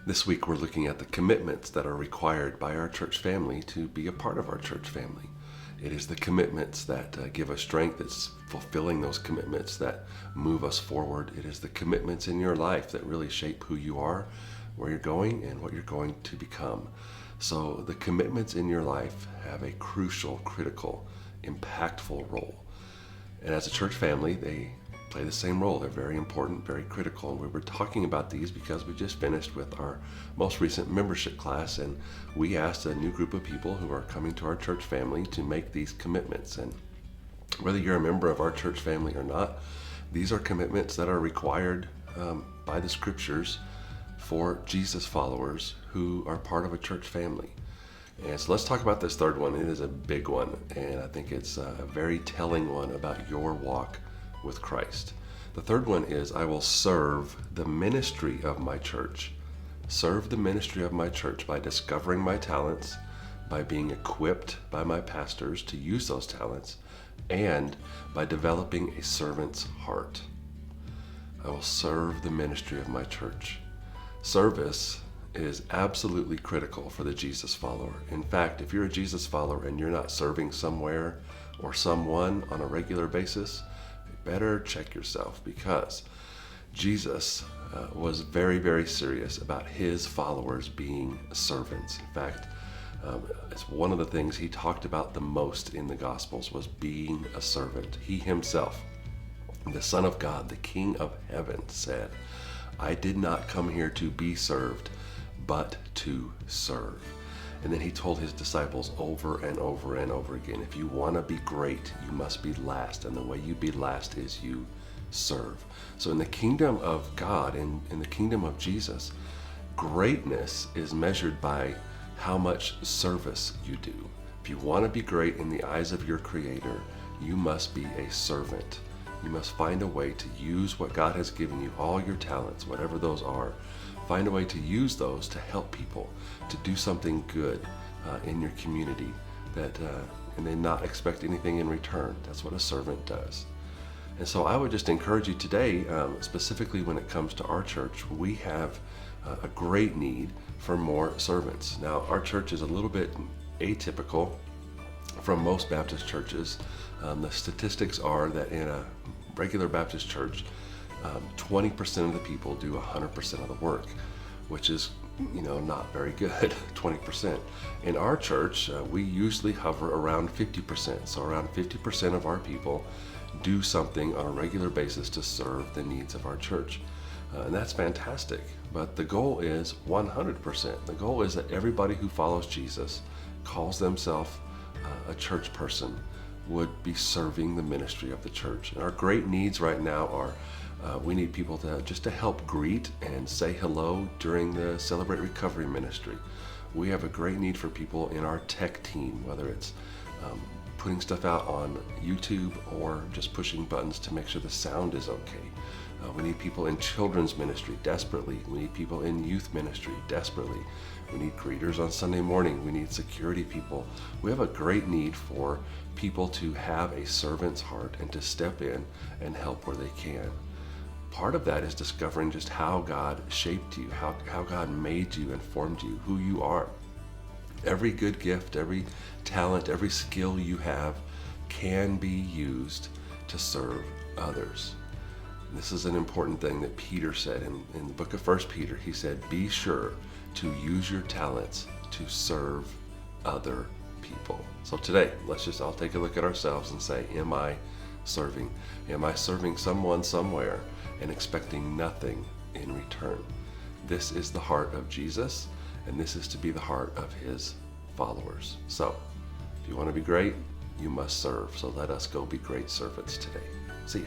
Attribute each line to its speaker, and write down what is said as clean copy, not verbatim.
Speaker 1: This week we're looking at the commitments that are required by our church family to be a part of our church family. It is the commitments that give us strength. It's fulfilling those commitments that move us forward. It is the commitments in your life that really shape who you are, where you're going, and what you're going to become. So the commitments in your life have a crucial, critical, impactful role. And as a church family, they play the same role. They're very important, very critical. And we were talking about these because we just finished with our most recent membership class, and we asked a new group of people who are coming to our church family to make these commitments. And whether you're a member of our church family or not, these are commitments that are required by the scriptures for Jesus followers who are part of a church family. And so let's talk about this third one. It is a big one, and I think it's a very telling one about your walk with Christ. The third one is, I will serve the ministry of my church. Serve the ministry of my church by discovering my talents, by being equipped by my pastors to use those talents, and by developing a servant's heart. I will serve the ministry of my church. Service is absolutely critical for the Jesus follower. In fact, if you're a Jesus follower and you're not serving somewhere or someone on a regular basis, better check yourself, because Jesus was very, very serious about his followers being servants. In fact, it's one of the things he talked about the most in the Gospels was being a servant. He himself, the Son of God, the King of heaven, said, I did not come here to be served, but to serve. And then he told his disciples over and over and over again, if you want to be great, you must be last. And the way you be last is you serve. So in the kingdom of God, in the kingdom of Jesus, greatness is measured by how much service you do. If you want to be great in the eyes of your Creator, you must be a servant. You must find a way to use what God has given you, all your talents, whatever those are. Find a way to use those to help people, to do something good in your community, and then not expect anything in return. That's what a servant does. And so I would just encourage you today, specifically when it comes to our church, we have a great need for more servants. Now, our church is a little bit atypical from most Baptist churches. The statistics are that in a regular Baptist church, 20% of the people do 100% of the work, which is, not very good, 20%. In our church, we usually hover around 50%. So around 50% of our people do something on a regular basis to serve the needs of our church. And that's fantastic. But the goal is 100%. The goal is that everybody who follows Jesus, calls themselves a church person, would be serving the ministry of the church. And our great needs right now are we need people to help greet and say hello during the Celebrate Recovery ministry. We have a great need for people in our tech team, whether it's putting stuff out on YouTube or just pushing buttons to make sure the sound is okay. We need people in children's ministry desperately. We need people in youth ministry desperately. We need greeters on Sunday morning. We need security people. We have a great need for people to have a servant's heart and to step in and help where they can. Part of that is discovering just how God shaped you, how God made you and formed you, who you are. Every good gift, every talent, every skill you have can be used to serve others. This is an important thing that Peter said in the book of 1 Peter. He said, be sure to use your talents to serve other people. So today, let's just all take a look at ourselves and say, am I serving? Am I serving someone somewhere and expecting nothing in return? This is the heart of Jesus, and this is to be the heart of his followers. So if you want to be great, you must serve. So let us go be great servants today. See ya.